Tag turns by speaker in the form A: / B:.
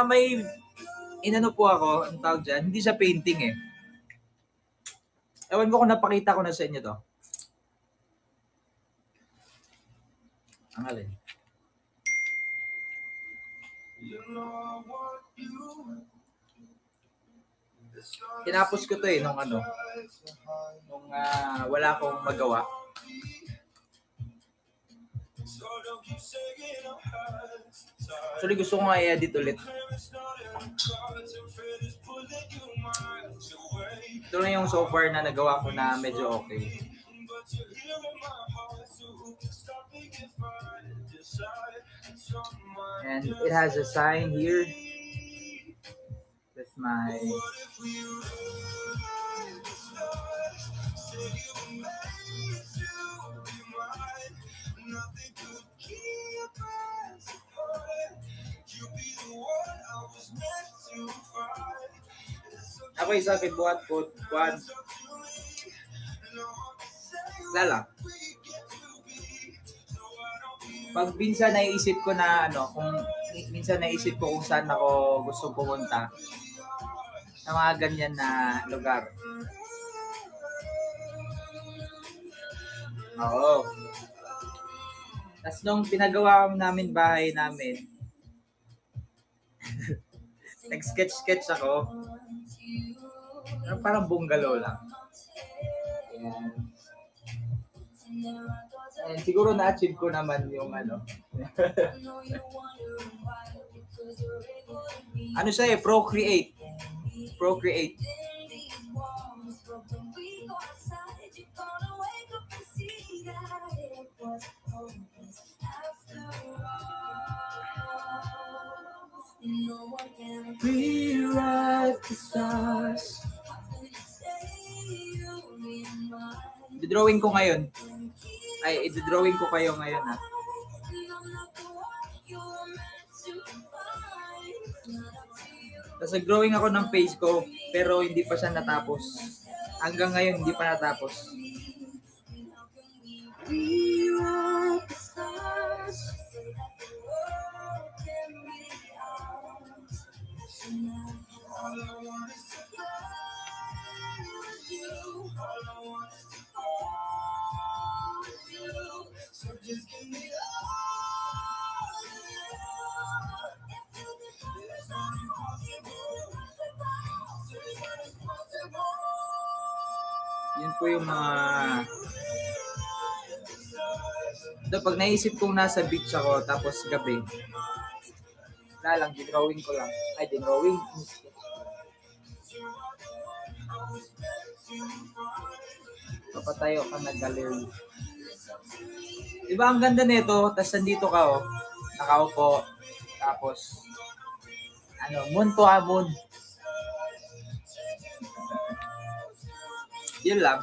A: May inano po ako, ang tawag dyan, hindi siya painting eh. Ewan ko kung napakita ko na sa inyo to. Ang alin. Tinapos ko to eh, nung wala akong magawa. Actually, gusto ko nga i-edit ulit. Ito na yung so far na nagawa ko na medyo okay. And it has a sign here. That's my... Ako isa kay buhat po, buhat. Lala. Pag minsan naisip ko na kung saan ako gusto pumunta sa mga ganyan na lugar. Oo. Tapos nung pinagawa namin bahay namin, nag-sketch ako. Parang bungalow lang. And siguro na-achieve ko naman yung ano siya eh, Procreate. Rewrite the stars. I-drawing ko ngayon. I-drawing ko kayo ngayon ha. Tapos nag-drawing ako ng face ko, pero hindi pa siya natapos. Hanggang ngayon, hindi pa natapos. Yun po yung mga... Pag naisip kong nasa beach ako, tapos gabi, dinrawing ko lang. Dinrawing. Papatayo ka na gallery. Diba ang ganda nito, tapos nandito ka nakaupo, tapos moon to moon. Yun lang.